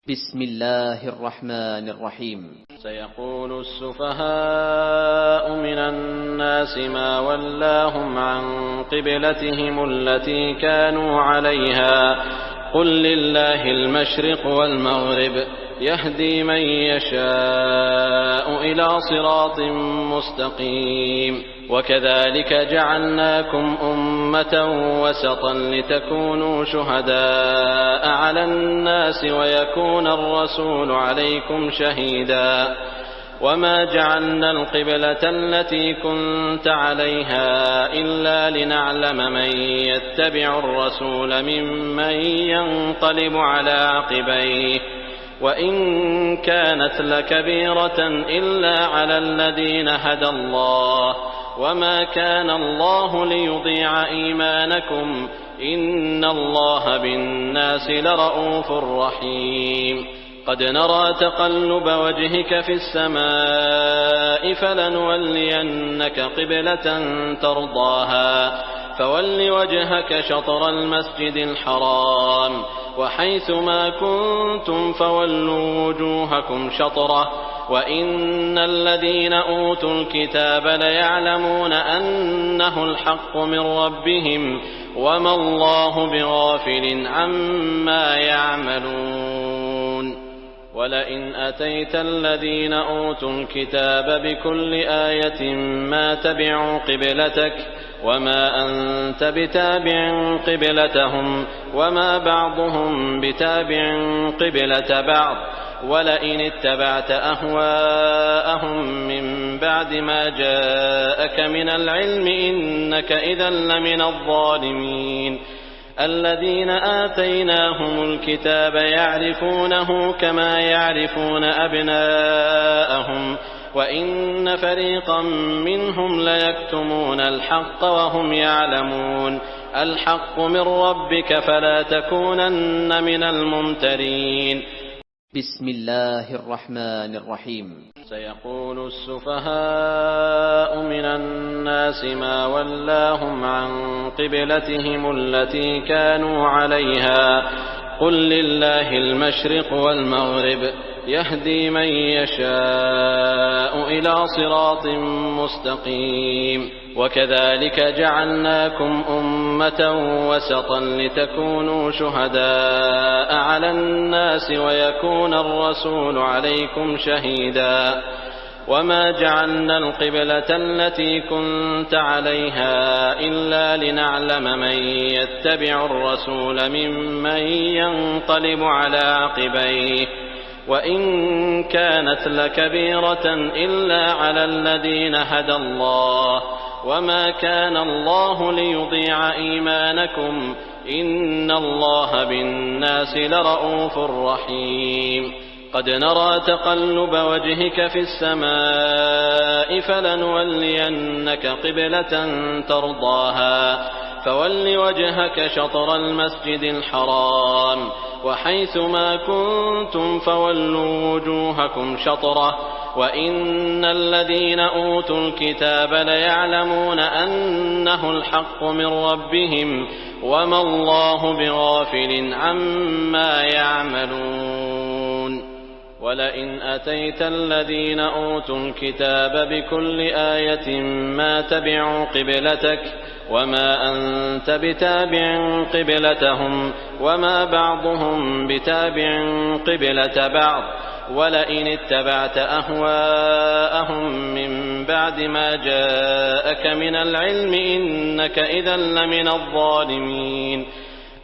بسم الله الرحمن الرحيم. سيقول السفهاء من الناس ما ولاهم عن قبلتهم التي كانوا عليها قل لله المشرق والمغرب يهدي من يشاء إلى صراط مستقيم وكذلك جعلناكم أمة وسطا لتكونوا شهداء على الناس ويكون الرسول عليكم شهيدا وما جعلنا القبلة التي كنت عليها إلا لنعلم من يتبع الرسول ممن ينقلب على عقبيه وإن كانت لكبيرة إلا على الذين هدى الله وما كان الله ليضيع إيمانكم إن الله بالناس لرءوف رحيم قد نرى تقلب وجهك في السماء فلنولينك قبلة ترضاها فول وجهك شطر المسجد الحرام وحيث ما كنتم فولوا وجوهكم شطره وإن الذين أوتوا الكتاب ليعلمون أنه الحق من ربهم وما الله بغافل عما يعملون ولئن أتيت الذين أوتوا الكتاب بكل آية ما تبعوا قبلتك وما أنت بتابع قبلتهم وما بعضهم بتابع قبلة بعض ولئن اتبعت أهواءهم من بعد ما جاءك من العلم إنك إذا لمن الظالمين الذين آتيناهم الكتاب يعرفونه كما يعرفون أبناءهم وإن فريقا منهم ليكتمون الحق وهم يعلمون الحق من ربك فلا تكونن من الممترين بسم الله الرحمن الرحيم. سيقول السفهاء من الناس ما ولاهم عن قبلتهم التي كانوا عليها قل لله المشرق والمغرب يهدي من يشاء إلى صراط مستقيم وكذلك جعلناكم أمة وسطا لتكونوا شهداء على الناس ويكون الرسول عليكم شهيدا وما جعلنا القبلة التي كنت عليها إلا لنعلم من يتبع الرسول ممن ينقلب على عقبيه وإن كانت لكبيرة إلا على الذين هدى الله وما كان الله ليضيع إيمانكم إن الله بالناس لرءوف رحيم قد نرى تقلب وجهك في السماء فلنولينك قبلة ترضاها فول وجهك شطر المسجد الحرام وحيث ما كنتم فولوا وجوهكم شطره وإن الذين أوتوا الكتاب ليعلمون أنه الحق من ربهم وما الله بغافل عما يعملون ولئن أتيت الذين أوتوا الكتاب بكل آية ما تبعوا قبلتك وما أنت بتابع قبلتهم وما بعضهم بتابع قبلة بعض ولئن اتبعت أهواءهم من بعد ما جاءك من العلم إنك إذا لمن الظالمين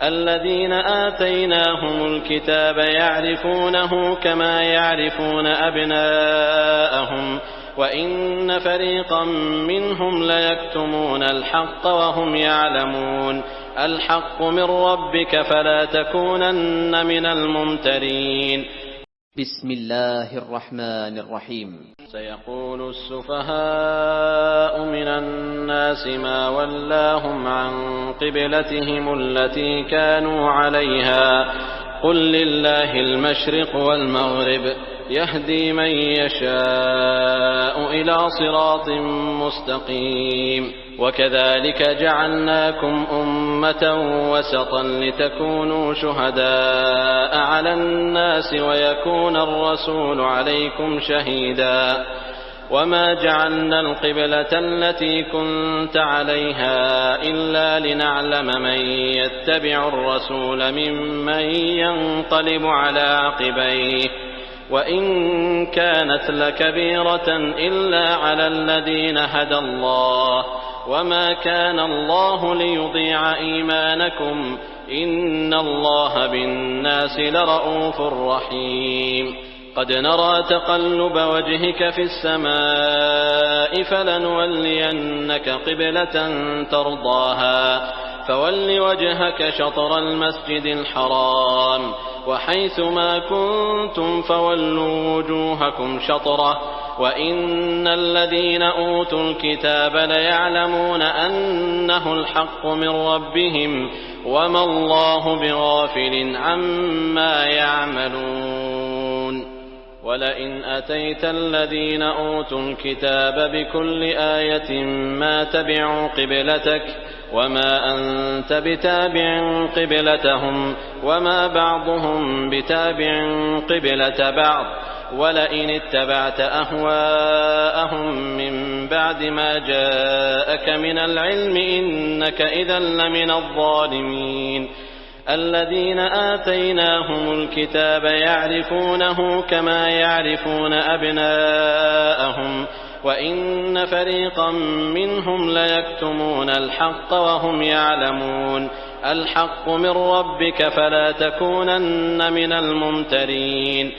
الذين آتيناهم الكتاب يعرفونه كما يعرفون أبناءهم وإن فريقا منهم ليكتمون الحق وهم يعلمون الحق من ربك فلا تكونن من الممترين بسم الله الرحمن الرحيم. سيقول السفهاء من الناس ما ولاهم عن قبلتهم التي كانوا عليها قل لله المشرق والمغرب يهدي من يشاء إلى صراط مستقيم وكذلك جعلناكم أمة وسطا لتكونوا شهداء على الناس ويكون الرسول عليكم شهيدا وما جعلنا القبلة التي كنت عليها إلا لنعلم من يتبع الرسول ممن ينقلب على عقبيه وإن كانت لكبيرة إلا على الذين هدى الله وما كان الله ليضيع إيمانكم إن الله بالناس لرءوف رحيم قد نرى تقلب وجهك في السماء فلنولينك قبلة ترضاها فول وجهك شطر المسجد الحرام وحيث ما كنتم فولوا وجوهكم شطره وإن الذين أوتوا الكتاب ليعلمون أنه الحق من ربهم وما الله بغافل عما يعملون ولئن أتيت الذين أوتوا الكتاب بكل آية ما تبعوا قبلتك وما أنت بتابع قبلتهم وما بعضهم بتابع قبلة بعض ولئن اتبعت أهواءهم من بعد ما جاءك من العلم إنك إذا لمن الظالمين الذين آتيناهم الكتاب يعرفونه كما يعرفون أبناءهم وإن فريقا منهم ليكتمون الحق وهم يعلمون الحق من ربك فلا تكونن من الممترين